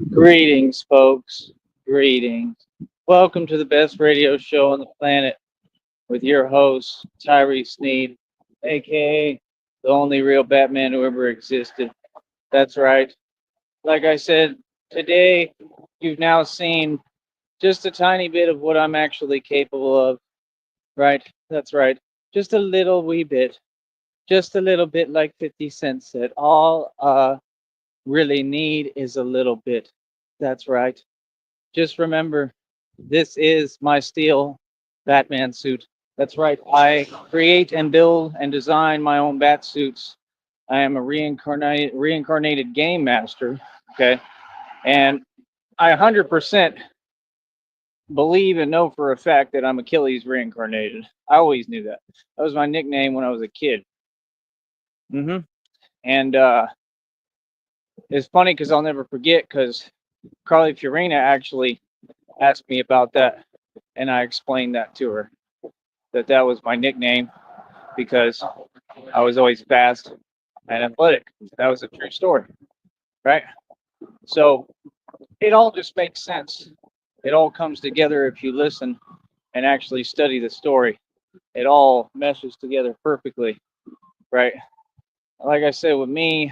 Greetings, folks. Greetings. Welcome to the best radio show on the planet with your host, Tyree Sneed, aka the only real Batman who ever existed. That's right. Like I said, today you've now seen just a tiny bit of what I'm actually capable of. Right? That's right. Just a little wee bit. Just a little bit, like 50 Cent said. All really need is a little bit. That's right. Just remember, this is my steel Batman suit. That's right. I create and build and design my own bat suits. I am a reincarnated game master. Okay, and I 100% believe and know for a fact that I'm Achilles reincarnated. I always knew that. That was my nickname when I was a kid. hmm And it's funny because I'll never forget because Carly Fiorina actually asked me about that, and I explained that to her that was my nickname because I was always fast and athletic. That was a true story, right? So it all just makes sense. It all comes together if you listen and actually study the story. It all meshes together perfectly, right? Like I said, with me,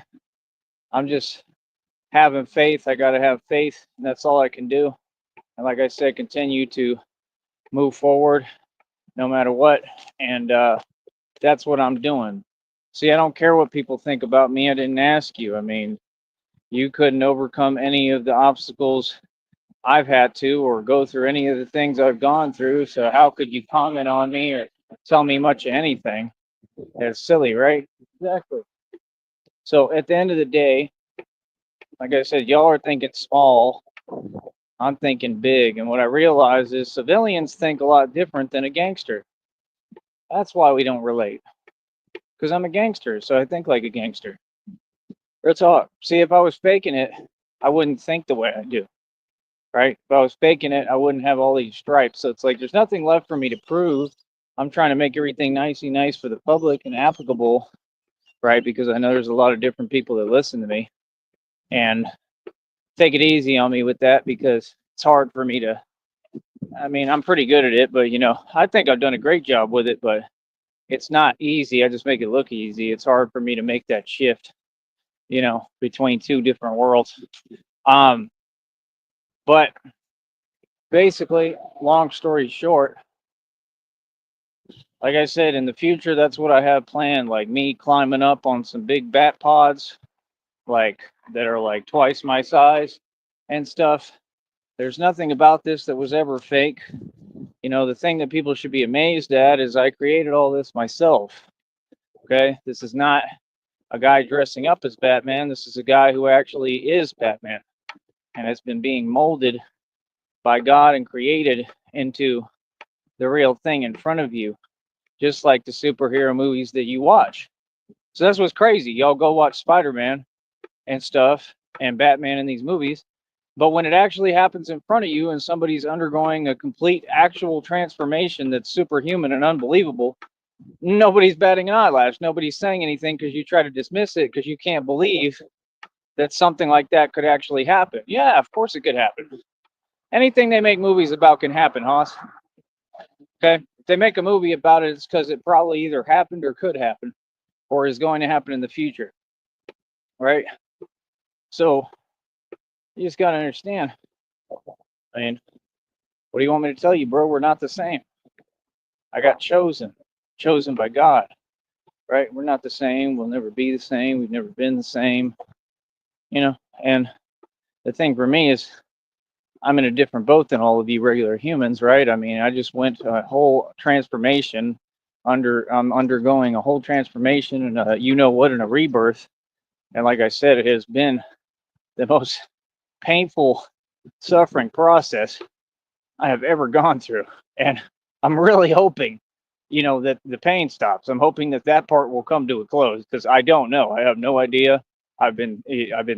I'm just having faith. I got to have faith, and that's all I can do. And like I said, continue to move forward no matter what. And that's what I'm doing. See, I don't care what people think about me. I didn't ask you. I mean, you couldn't overcome any of the obstacles I've had to or go through any of the things I've gone through. So how could you comment on me or tell me much of anything? It's silly, right? Exactly. So at the end of the day, like I said, y'all are thinking small. I'm thinking big. And what I realize is civilians think a lot different than a gangster. That's why we don't relate. Because I'm a gangster, so I think like a gangster. Real talk. See, if I was faking it, I wouldn't think the way I do, right? If I was faking it, I wouldn't have all these stripes. So it's like there's nothing left for me to prove. I'm trying to make everything nicey nice for the public and applicable, right? Because I know there's a lot of different people that listen to me. And take it easy on me with that because it's hard for me to. I mean, I'm pretty good at it, but I think I've done a great job with it, but it's not easy. I just make it look easy. It's hard for me to make that shift, between two different worlds. Um, but basically, long story short, like I said, in the future, that's what I have planned. Like me climbing up on some big bat pods, like that are like twice my size and stuff. There's nothing about this that was ever fake. The thing that people should be amazed at is I created all this myself. Okay. This is not a guy dressing up as Batman. This is a guy who actually is Batman and has been being molded by God and created into the real thing in front of you, just like the superhero movies that you watch. So that's what's crazy. Y'all go watch Spider Man and stuff and Batman in these movies. But when it actually happens in front of you and somebody's undergoing a complete actual transformation that's superhuman and unbelievable, nobody's batting an eyelash. Nobody's saying anything because you try to dismiss it because you can't believe that something like that could actually happen. Yeah, of course it could happen. Anything they make movies about can happen, Hoss. Okay? If they make a movie about it, it's because it probably either happened or could happen or is going to happen in the future. Right? So you just got to understand. I mean, what do you want me to tell you, bro? We're not the same. I got chosen by God, right? We're not the same. We'll never be the same. We've never been the same, you know. And the thing for me is, I'm in a different boat than all of you regular humans, right? I mean, I just went a whole transformation. I'm undergoing a whole transformation, and and a rebirth. And like I said, it has been the most painful, suffering process I have ever gone through. And I'm really hoping, that the pain stops. I'm hoping that that part will come to a close because I don't know. I have no idea. I've been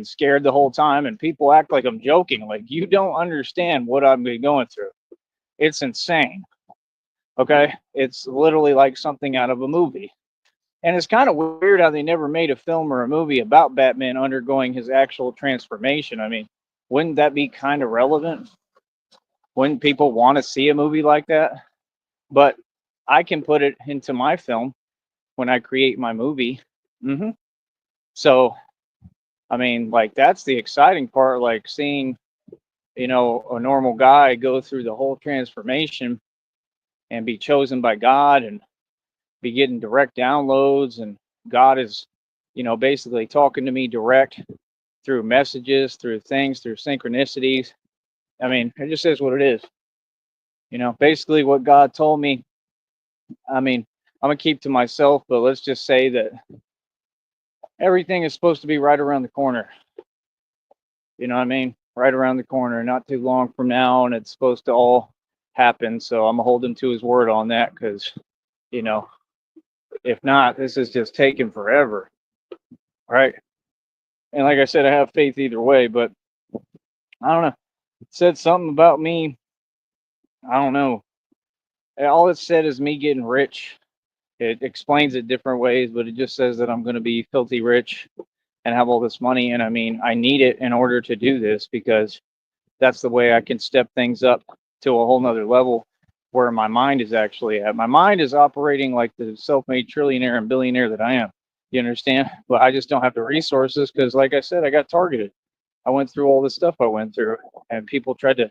scared the whole time, and people act like I'm joking. Like you don't understand what I've been going through. It's insane. Okay, it's literally like something out of a movie. And it's kind of weird how they never made a film or a movie about Batman undergoing his actual transformation. I mean, wouldn't that be kind of relevant? Wouldn't people want to see a movie like that? But I can put it into my film when I create my movie. hmm So, I mean, like, that's the exciting part, like seeing, a normal guy go through the whole transformation and be chosen by God and be getting direct downloads. And God is, basically talking to me direct through messages, through things, through synchronicities. I mean, it just is what it is. Basically what God told me. I mean, I'm gonna keep to myself, but let's just say that everything is supposed to be right around the corner. You know what I mean? Right around the corner, not too long from now, and it's supposed to all happen. So I'm holding to his word on that, because, you know, if not, this is just taking forever, right? And like I said, I have faith either way, but I don't know. It said something about me. I don't know. All it said is me getting rich. It explains it different ways, but it just says that I'm going to be filthy rich and have all this money. And I mean, I need it in order to do this, because that's the way I can step things up to a whole nother level where my mind is actually at. My mind is operating like the self-made trillionaire and billionaire that I am. You understand? But I just don't have the resources because, like I said, I got targeted. I went through all the stuff I went through, and people tried to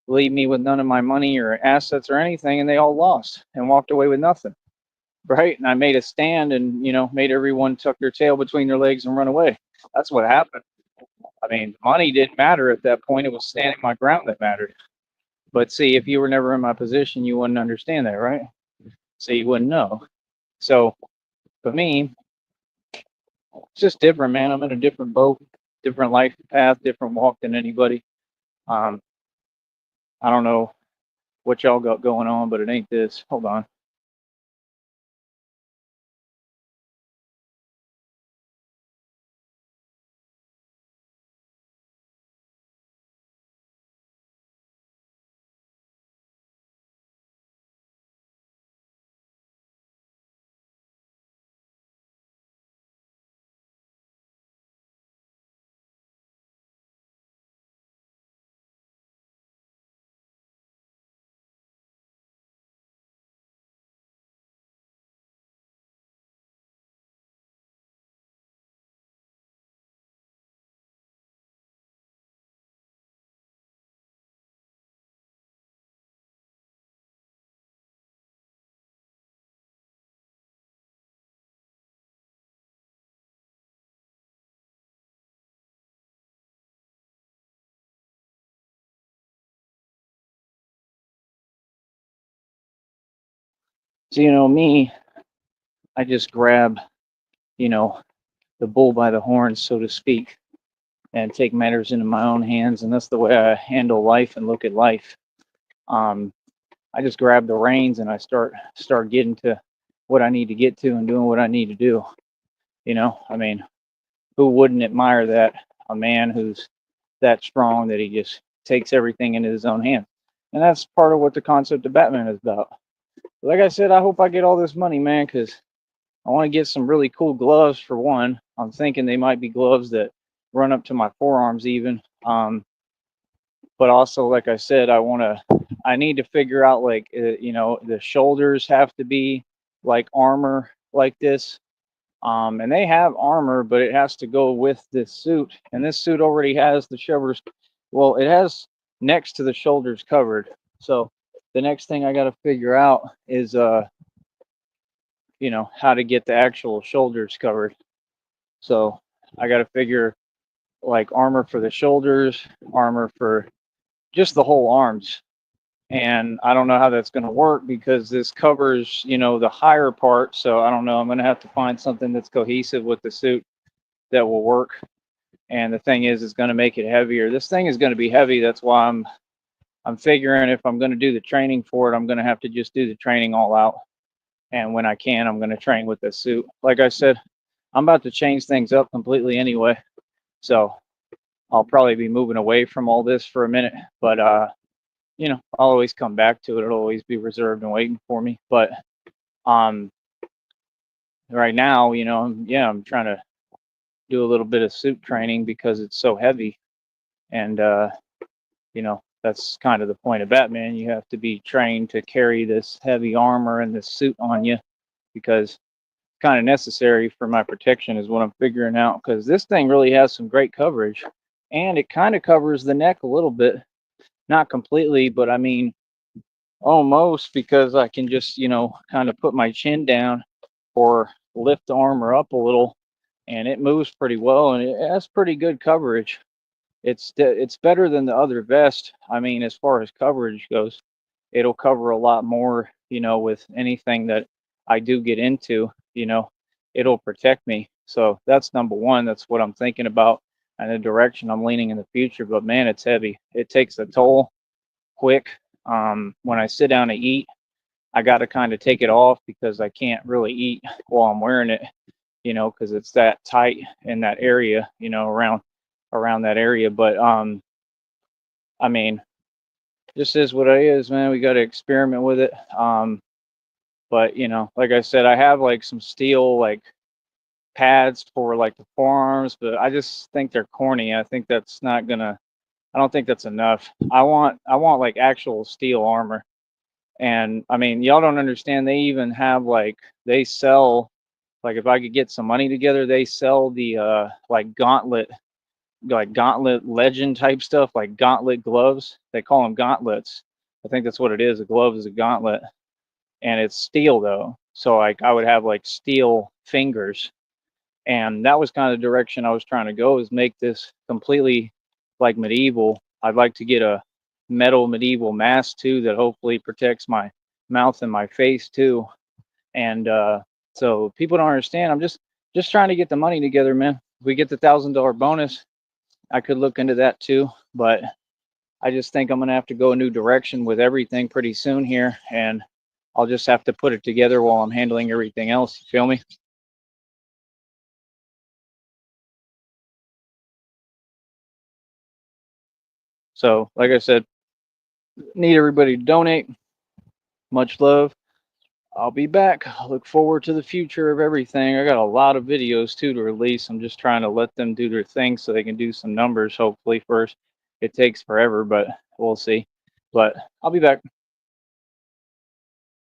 leave me with none of my money or assets or anything, and they all lost and walked away with nothing. Right? And I made a stand and, made everyone tuck their tail between their legs and run away. That's what happened. I mean, money didn't matter at that point. It was standing my ground that mattered. But see, if you were never in my position, you wouldn't understand that, right? So you wouldn't know. So for me, it's just different, man. I'm in a different boat, different life path, different walk than anybody. Um, I don't know what y'all got going on, but it ain't this. Hold on. So, me, I just grab, you know, the bull by the horns, so to speak, and take matters into my own hands. And that's the way I handle life and look at life. Um, I just grab the reins and I start getting to what I need to get to and doing what I need to do. I mean, who wouldn't admire that? A man who's that strong that he just takes everything into his own hands. And that's part of what the concept of Batman is about. Like I said, I hope I get all this money, man, because I want to get some really cool gloves for one. I'm thinking they might be gloves that run up to my forearms even. But also, like I said, I need to figure out, like, the shoulders have to be like armor like this. And they have armor, but it has to go with this suit. And this suit already has the shoulders. Well, it has next to the shoulders covered. So the next thing I got to figure out is, how to get the actual shoulders covered. So I got to figure, like, armor for the shoulders, armor for just the whole arms. And I don't know how that's going to work because this covers, the higher part. So I don't know. I'm going to have to find something that's cohesive with the suit that will work. And the thing is, it's going to make it heavier. This thing is going to be heavy. That's why I'm figuring if I'm going to do the training for it, I'm going to have to just do the training all out. And when I can, I'm going to train with this suit. Like I said, I'm about to change things up completely anyway. So I'll probably be moving away from all this for a minute. But I'll always come back to it. It'll always be reserved and waiting for me. But um, right now, I'm trying to do a little bit of suit training because it's so heavy. And you know, that's kind of the point of Batman. You have to be trained to carry this heavy armor and this suit on you because it's kind of necessary for my protection, is what I'm figuring out. Because this thing really has some great coverage, and it kind of covers the neck a little bit, not completely, but I mean almost, because I can just, you know, kind of put my chin down or lift the armor up a little, and it moves pretty well, and it has pretty good coverage. It's better than the other vest. I mean, as far as coverage goes, it'll cover a lot more, you know, with anything that I do get into, you know, it'll protect me. So that's number one. That's what I'm thinking about and the direction I'm leaning in the future. But man, it's heavy. It takes a toll quick. When I sit down to eat, I got to kind of take it off because I can't really eat while I'm wearing it, you know, because it's that tight in that area, you know, around that area. But I mean, this is what it is, man. We got to experiment with it. But you know, like I said, I have like some steel like pads for like the forearms, but I just think they're corny. I think that's not gonna. I don't think that's enough. I want like actual steel armor. And I mean, y'all don't understand. They even have like they sell, like if I could get some money together, they sell the like gauntlet legend type stuff, like gauntlet gloves. They call them gauntlets. I think that's what it is. A glove is a gauntlet, and it's steel though. So like I would have like steel fingers, and that was kind of the direction I was trying to go, is make this completely like medieval. I'd like to get a metal medieval mask too that hopefully protects my mouth and my face too. And so people don't understand. I'm just trying to get the money together, man. If we get the $1,000 bonus, I could look into that too. But I just think I'm gonna have to go a new direction with everything pretty soon here, and I'll just have to put it together while I'm handling everything else. You feel me? So, like I said, need everybody to donate. Much love. I'll be back. I look forward to the future of everything. I got a lot of videos too to release. I'm just trying to let them do their thing so they can do some numbers, hopefully, first. It takes forever, but we'll see. But I'll be back.